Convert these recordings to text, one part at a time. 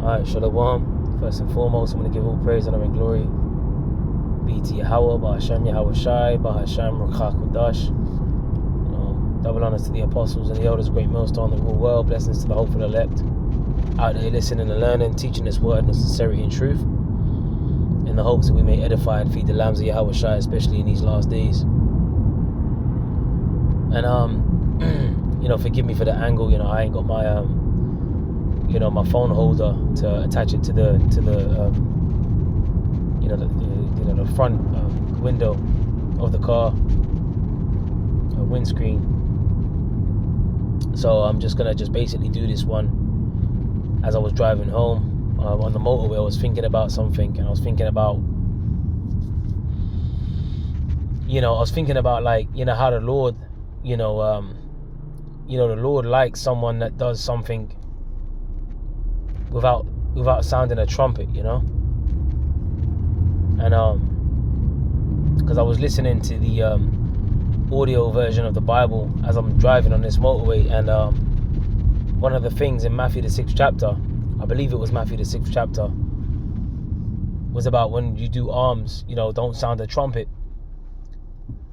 Alright, Shalom. First and foremost, I'm going to give all praise, honor, and glory be to Yahweh, Bahashem, Yahweh Shai, Bahashem, Rakha Kodash. Double honors to the apostles and the elders, great millstone, the whole world. Blessings to the hopeful elect out there listening and learning, teaching this word in sincerity and truth, in the hopes that we may edify and feed the lambs of Yahweh Shai, especially in these last days. And forgive me for the angle. I ain't got my my phone holder to attach it to the front window of the car, windscreen. So I'm just gonna basically do this one as I was driving home on the motorway. I was thinking about something, and I was thinking about how the Lord, the Lord likes someone that does something without sounding a trumpet, and because I was listening to the audio version of the Bible as I'm driving on this motorway, and one of the things in Matthew the 6th chapter, I believe it was Matthew the 6th chapter, was about when you do alms, don't sound a trumpet,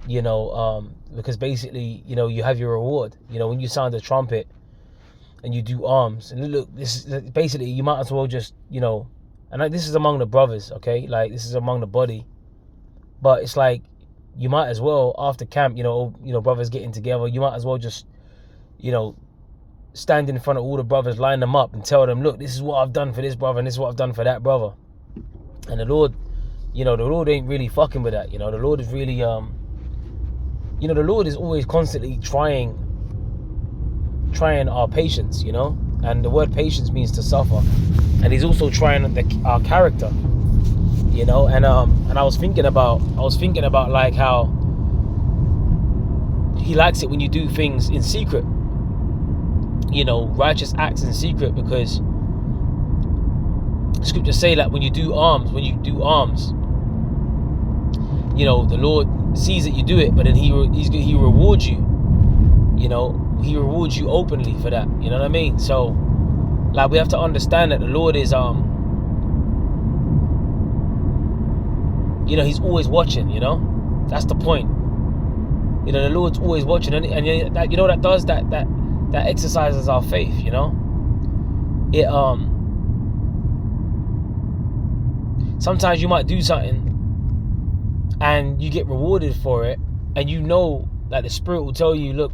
because basically, you have your reward, when you sound a trumpet and you do alms. And look, this is basically, you might as well just, and this is among the brothers, okay, like this is among the body, but it's like, you might as well, after camp, brothers getting together, you might as well just, stand in front of all the brothers, line them up and tell them, look, this is what I've done for this brother and this is what I've done for that brother. And the Lord, the Lord ain't really fucking with that. The Lord is really, the Lord is always constantly trying our patience, and the word patience means to suffer. And he's also trying our character, and I was thinking about like how he likes it when you do things in secret, righteous acts in secret, because the scriptures say that when you do alms, the Lord sees that you do it, but then he rewards you, he rewards you openly for that, you know what I mean? So like, we have to understand that the Lord is he's always watching, that's the point. The Lord's always watching, and that that exercises our faith, it sometimes you might do something and you get rewarded for it, and that the Spirit will tell you, look,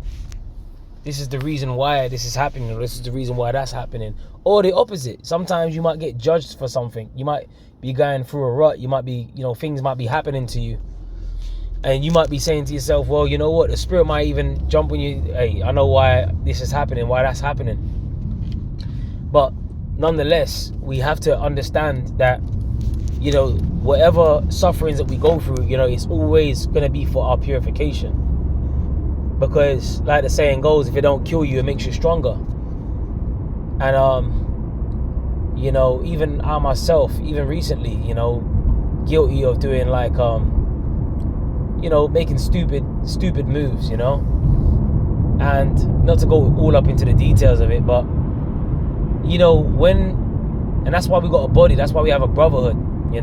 this is the reason why this is happening, or this is the reason why that's happening. Or the opposite, sometimes you might get judged for something. You might be going through a rut, you might be, things might be happening to you, and you might be saying to yourself, well, you know what, the Spirit might even jump on you, hey, I know why this is happening, why that's happening. But nonetheless, we have to understand that, whatever sufferings that we go through, it's always going to be for our purification. Because like the saying goes, if it don't kill you, it makes you stronger. And even I myself, even recently, guilty of doing like making stupid moves, and not to go all up into the details of it, but and that's why we got a body, that's why we have a brotherhood, we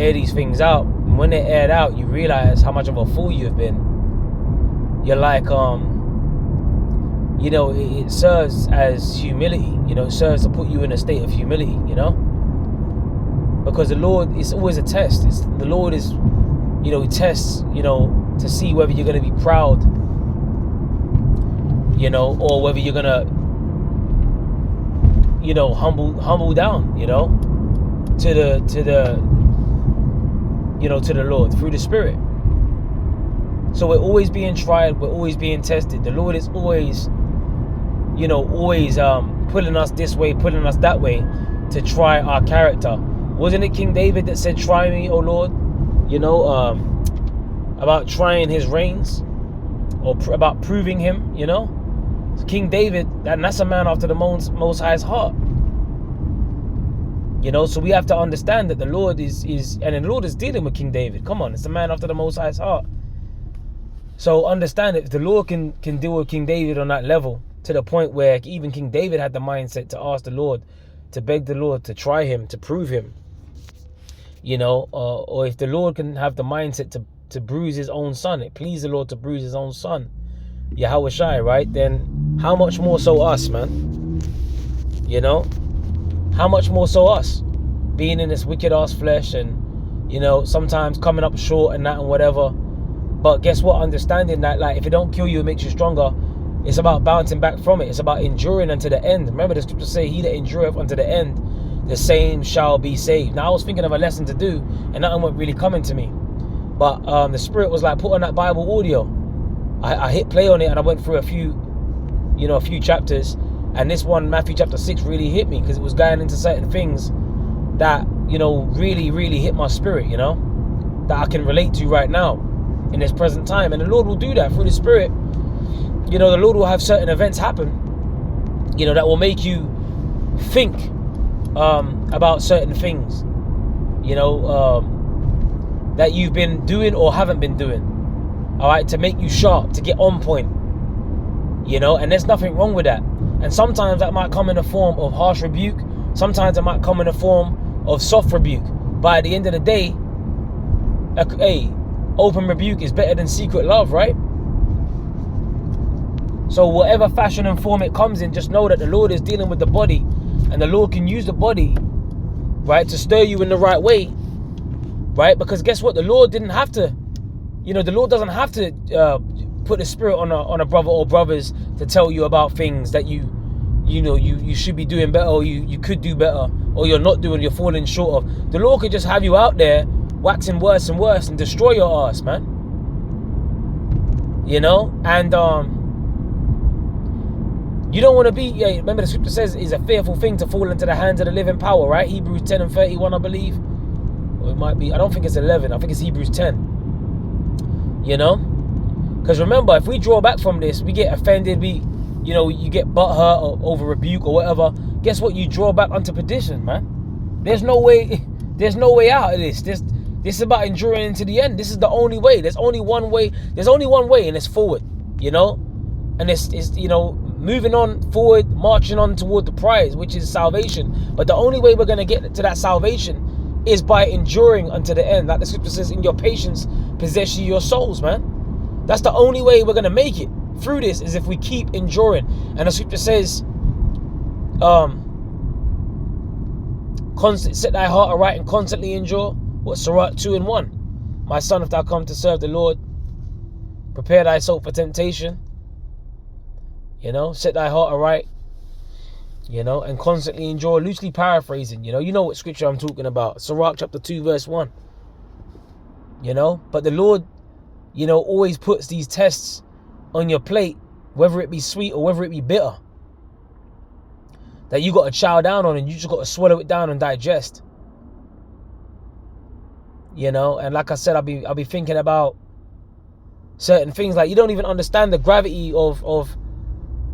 air these things out, and when they're aired out, you realize how much of a fool you've been. You're like, it serves as humility, it serves to put you in a state of humility, because the Lord is always a test. The Lord is, he tests, to see whether you're going to be proud, or whether you're going to, humble down, to the Lord through the Spirit. So we're always being tried, we're always being tested. The Lord is always, pulling us this way, pulling us that way to try our character. Wasn't it King David that said, try me, O Lord? About trying his reigns, or about proving him, So King David, that's a man after the Most High's heart. So we have to understand that the Lord is and the Lord is dealing with King David. Come on, it's a man after the Most High's heart. So understand that if the Lord can deal with King David on that level, to the point where even King David had the mindset to ask the Lord, to beg the Lord to try him, to prove him, you know, or if the Lord can have the mindset to bruise his own son, it pleased the Lord to bruise his own son, Yahweh Shai, right? Then how much more so us, man? You know, how much more so us, being in this wicked ass flesh, and, you know, sometimes coming up short and that and whatever. But guess what? Understanding that, like, if it don't kill you, it makes you stronger. It's about bouncing back from it. It's about enduring unto the end. Remember, the scriptures say, he that endureth unto the end, the same shall be saved. Now, I was thinking of a lesson to do, and nothing wasn't really coming to me. But the Spirit was like, put on that Bible audio. I hit play on it, and I went through a few chapters. And this one, Matthew chapter 6, really hit me, because it was going into certain things that, you know, really, really hit my spirit, you know, that I can relate to right now in this present time. And the Lord will do that through the Spirit. You know, the Lord will have certain events happen, you know, that will make you think about certain things, you know, that you've been doing or haven't been doing, all right, to make you sharp, to get on point, you know, and there's nothing wrong with that. And sometimes that might come in the form of harsh rebuke. Sometimes it might come in the form of soft rebuke. But at the end of the day, open rebuke is better than secret love, right? So whatever fashion and form it comes in, just know that the Lord is dealing with the body, and the Lord can use the body, right, to stir you in the right way, right? Because guess what? The Lord didn't have to, you know, the Lord doesn't have to put the Spirit on a brother or brothers to tell you about things that you should be doing better, or you could do better, or you're not doing, you're falling short of. The Lord could just have you out there waxing worse and worse and destroy your ass, man. You know, and you don't want to be, remember the scripture says it's a fearful thing to fall into the hands of the living power, right? Hebrews 10 and 31, I believe. Or it might be, I don't think it's 11, I think it's Hebrews 10. You know? Because remember, if we draw back from this, we get offended, you get butthurt or over rebuke or whatever. Guess what? You draw back unto perdition, man. There's no way out of this. This is about enduring into the end. This is the only way. There's only one way, and it's forward, you know? And it's you know, moving on forward, marching on toward the prize, which is salvation. But the only way we're going to get to that salvation is by enduring unto the end. Like the scripture says, in your patience possess ye your souls, man. That's the only way we're going to make it through this, is if we keep enduring. And the scripture says, set thy heart aright and constantly endure. What, Sirach 2:1. My son, if thou come to serve the Lord, prepare thy soul for temptation. You know, set thy heart aright, you know, and constantly endure. Loosely paraphrasing, you know what scripture I'm talking about. Sirach chapter 2 verse 1. You know, but the Lord, you know, always puts these tests on your plate, whether it be sweet or whether it be bitter, that you got to chow down on, and you just got to swallow it down and digest. You know, and like I said, I'll be thinking about certain things, like you don't even understand the gravity of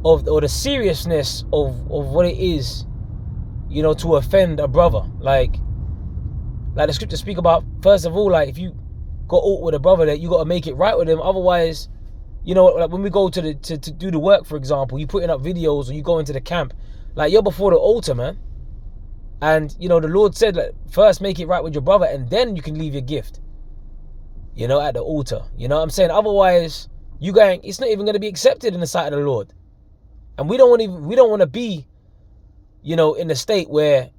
or the seriousness of what it is, you know, to offend a brother. Like the scriptures speak about, first of all, like if you got aught with a brother, that you got to make it right with him. Otherwise, you know, like when we go to do the work, for example, you putting up videos or you go into the camp, like you're before the altar, man. And, you know, the Lord said, like, first make it right with your brother, and then you can leave your gift, you know, at the altar. You know what I'm saying? Otherwise, it's not even going to be accepted in the sight of the Lord. And we don't want to be, you know, in a state where,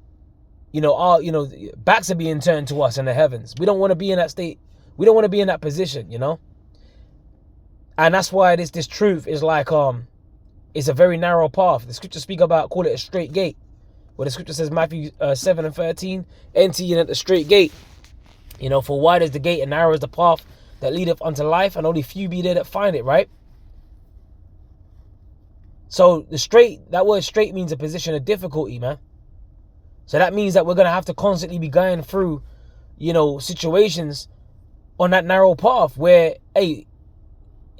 you know, our, you know, backs are being turned to us in the heavens. We don't want to be in that state. We don't want to be in that position, you know. And that's why this truth is like, it's a very narrow path. The scriptures speak about, call it a straight gate. Where the scripture says, Matthew 7 and 13, enter ye at the straight gate. You know, for wide is the gate and narrow is the path that leadeth unto life, and only few be there that find it, right? So that word straight means a position of difficulty, man. So that means that we're going to have to constantly be going through, you know, situations on that narrow path where, hey,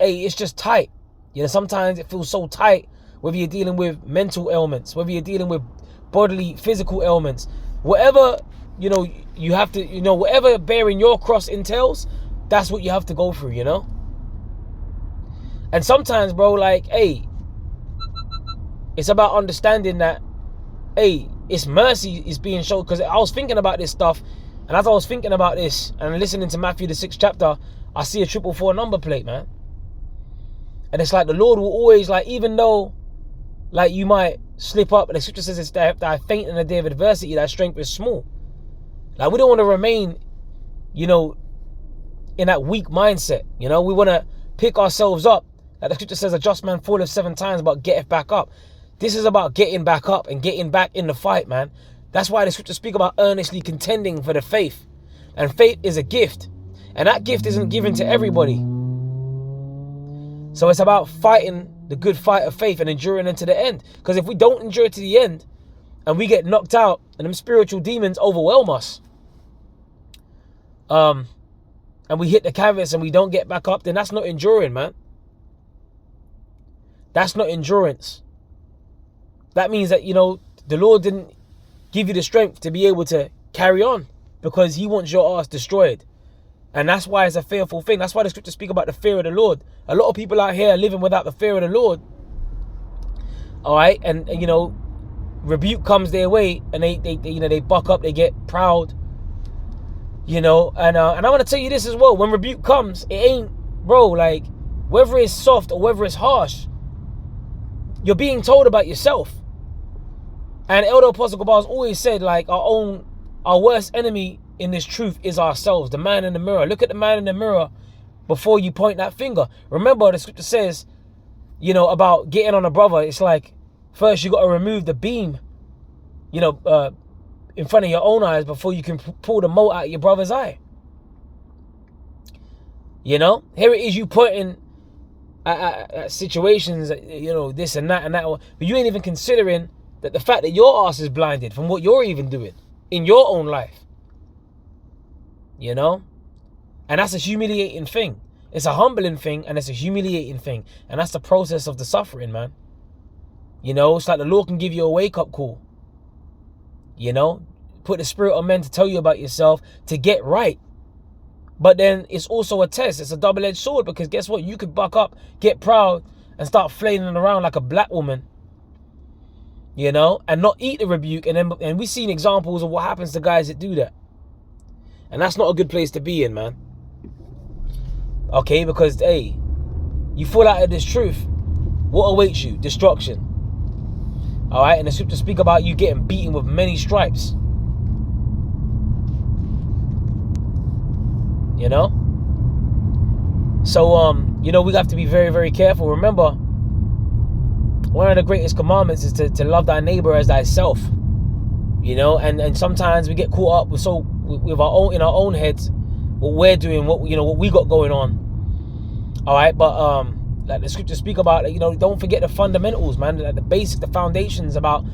it's just tight. You know, sometimes it feels so tight, whether you're dealing with mental ailments, whether you're dealing with bodily, physical ailments, whatever, you know, you have to, you know, whatever bearing your cross entails, that's what you have to go through, you know? And sometimes, bro, like, hey, it's about understanding that, hey, it's mercy is being shown. Because I was thinking about this stuff, and as I was thinking about this and listening to Matthew the 6th chapter, I see a 444 number plate, man. And it's like the Lord will always, like, even though like you might slip up, the scripture says it's that I faint in the day of adversity, that strength is small. Like, we don't want to remain, you know, in that weak mindset. You know, we want to pick ourselves up. Like the scripture says, a just man falleth 7 times, but getteth back up. This is about getting back up and getting back in the fight, man. That's why the scriptures speak about earnestly contending for the faith. And faith is a gift. And that gift isn't given to everybody. So it's about fighting the good fight of faith and enduring into the end. Because if we don't endure to the end and we get knocked out and them spiritual demons overwhelm us, and we hit the canvas and we don't get back up, then that's not enduring, man. That's not endurance. That means that, you know, the Lord didn't give you the strength to be able to carry on because he wants your ass destroyed. And that's why it's a fearful thing. That's why the scriptures speak about the fear of the Lord. A lot of people out here are living without the fear of the Lord. All right. And you know, rebuke comes their way and they you know, they buck up, they get proud. You know, and I want to tell you this as well. When rebuke comes, it ain't, bro, like, whether it's soft or whether it's harsh, you're being told about yourself. And Elder Apostle Gabar's always said, like, our worst enemy in this truth is ourselves, the man in the mirror. Look at the man in the mirror before you point that finger. Remember, the scripture says, you know, about getting on a brother. It's like, first you got to remove the beam, you know, in front of your own eyes before you can pull the mote out of your brother's eye. You know, here it is, you pointing at situations, you know, this and that, but you ain't even considering that the fact that your ass is blinded from what you're even doing in your own life. You know, and that's a humiliating thing. It's a humbling thing and it's a humiliating thing, and that's the process of the suffering, man. You know, it's like the Lord can give you a wake-up call. You know, put the spirit on men to tell you about yourself, to get right. But then it's also a test. It's a double-edged sword, because guess what? You could buck up, get proud, and start flailing around like a black woman. You know, and not eat the rebuke. And we've seen examples of what happens to guys that do that. And that's not a good place to be in, man. Okay, because, hey, you fall out of this truth, what awaits you? Destruction. All right, and the scriptures speak about you getting beaten with many stripes. You know? So, you know, we have to be very, very careful. Remember, one of the greatest commandments is to love thy neighbor as thyself. You know, and sometimes we get caught up with in our own heads, what we're doing, what we got going on. All right, but like the scriptures speak about, you know, don't forget the fundamentals, man, like the basic, the foundations about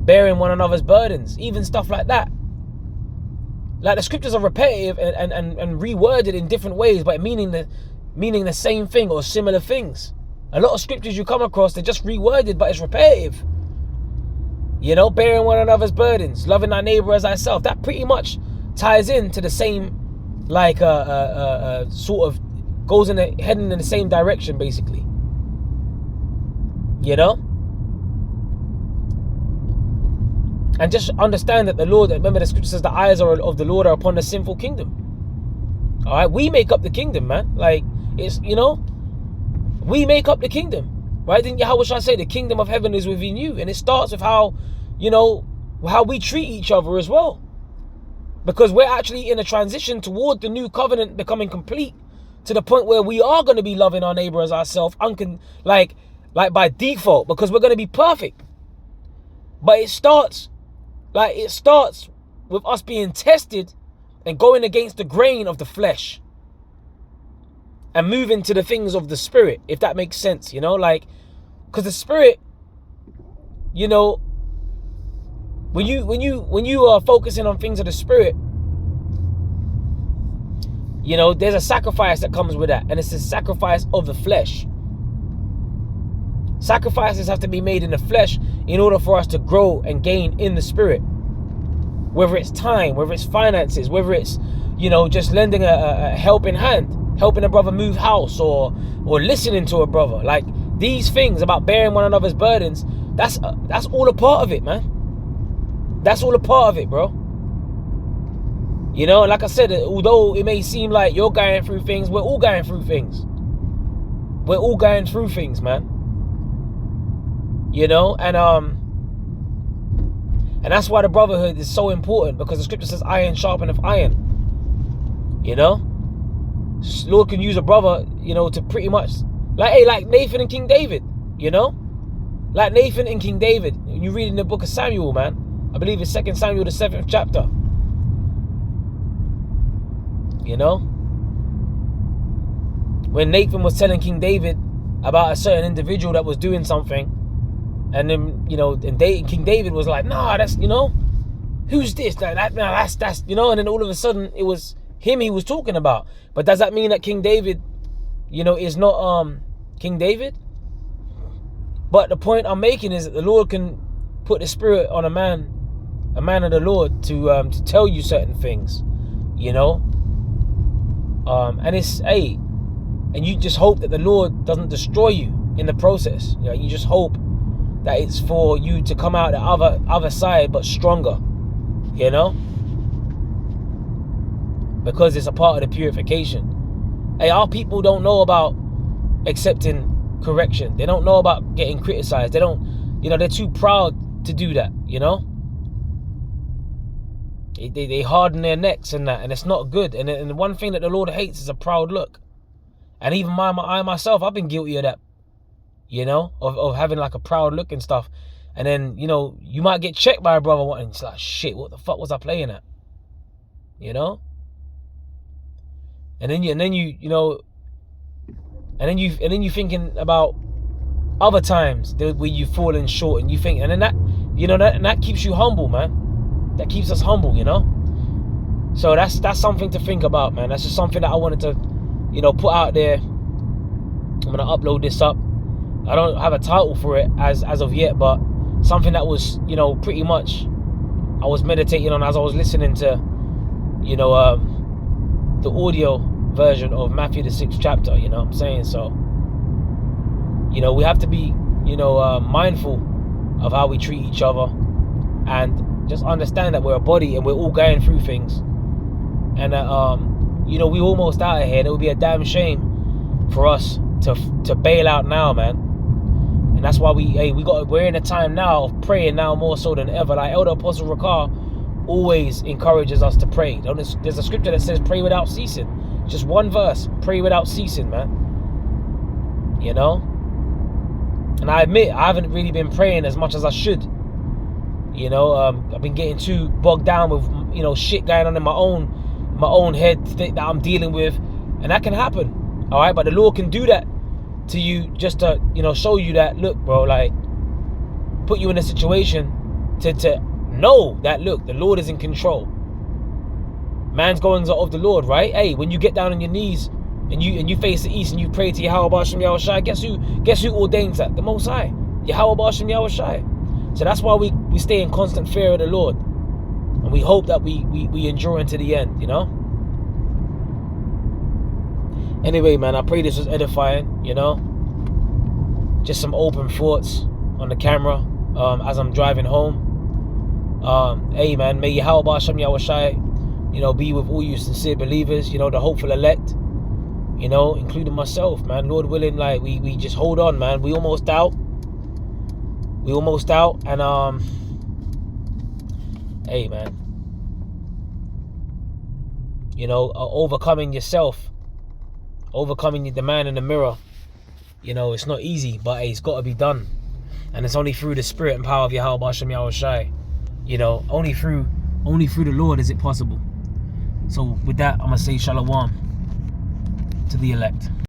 bearing one another's burdens, even stuff like that. Like the scriptures are repetitive and reworded in different ways, but meaning the same thing or similar things. A lot of scriptures you come across, they're just reworded, but it's repetitive. You know, bearing one another's burdens, loving thy neighbor as thyself. That pretty much ties into the same, like, sort of goes heading in the same direction, basically. You know? And just understand that the Lord, remember the scripture says the eyes of the Lord are upon the sinful kingdom. All right, we make up the kingdom, man. Like, it's, you know, we make up the kingdom. Right? Then how should I say the kingdom of heaven is within you? And it starts with how, you know, how we treat each other as well. Because we're actually in a transition toward the new covenant becoming complete, to the point where we are going to be loving our neighbor as ourselves, like by default, because we're going to be perfect. But it starts with us being tested and going against the grain of the flesh and moving to the things of the spirit, if that makes sense, you know, like, because the spirit, you know, when you are focusing on things of the spirit, you know, there's a sacrifice that comes with that, and it's a sacrifice of the flesh. Sacrifices have to be made in the flesh in order for us to grow and gain in the spirit. Whether it's time, whether it's finances, whether it's, you know, just lending a helping hand, helping a brother move house, or listening to a brother. Like, these things about bearing one another's burdens, that's all a part of it, man. That's all a part of it, bro. You know, like I said, although it may seem like you're going through things, we're all going through things. We're all going through things, man. You know, and that's why the brotherhood is so important, because the scripture says iron sharpeneth iron. You know, Lord can use a brother, you know, to pretty much like Nathan and King David. You know, like Nathan and King David. When you read in the book of Samuel, man, I believe it's 2 Samuel, the 7th chapter. You know, when Nathan was telling King David about a certain individual that was doing something, and then, you know, and King David was like, nah, that's, you know, who's this? That's, you know, and then all of a sudden it was him he was talking about. But does that mean that King David, you know, is not King David? But the point I'm making is that the Lord can put the spirit on a man of the Lord to tell you certain things, you know. And it's, hey, and you just hope that the Lord doesn't destroy you in the process. You know, you just hope that it's for you to come out the other side but stronger, you know, because it's a part of the purification. Hey, our people don't know about accepting correction. They don't know about getting criticized. They don't, you know, they're too proud to do that, you know. They harden their necks and that, and it's not good. And the one thing that the Lord hates is a proud look. And even I myself, I've been guilty of that, you know, of having like a proud look and stuff. And then, you know, you might get checked by a brother and it's like, shit, what the fuck was I playing at? You know? And then you thinking about other times where you've fallen short, and you think, and then that, you know, that keeps you humble, man. That keeps us humble, you know. So that's something to think about, man. That's just something that I wanted to, you know, put out there. I'm gonna upload this up. I don't have a title for it as of yet, but something that was, you know, pretty much I was meditating on as I was listening to, you know, the audio version of Matthew the 6th chapter. You know what I'm saying? So, you know, we have to be, you know, mindful of how we treat each other, and just understand that we're a body and we're all going through things, and that you know, we almost out of here, and it would be a damn shame for us to bail out now, man. And that's why we're in a time now of praying now more so than ever. Like Elder Apostle Rakar always encourages us to pray. There's a scripture that says pray without ceasing. Just one verse, pray without ceasing, man. You know, and I admit I haven't really been praying as much as I should. You know, I've been getting too bogged down with, you know, shit going on in my own head that I'm dealing with, and that can happen. All right, but the Lord can do that to you just to, you know, show you that, look, bro, like, put you in a situation to know that, look, the Lord is in control. Man's goings are of the Lord, right? Hey, when you get down on your knees and you face the east and you pray to Yahweh Ba'ashem Yahweh Shai, guess who ordains that? The Most High, Yahweh Ba'ashem Yahweh Shai. So that's why we stay in constant fear of the Lord, and we hope that we endure into the end, you know. Anyway, man, I pray this was edifying, you know. Just some open thoughts on the camera as I'm driving home. Hey, man, may Yahweh Ba'ashem Yahweh Shai, you know, be with all you sincere believers, you know, the hopeful elect, you know, including myself, man. Lord willing, like, we just hold on, man. We almost out. And hey, man, you know, overcoming yourself, overcoming the man in the mirror, you know, it's not easy, but hey, it's got to be done, and it's only through the spirit and power of Yahweh Ba'ashem Yahweh Shai, you know, only through the Lord is it possible. So with that, I'm gonna say shalom to the elect.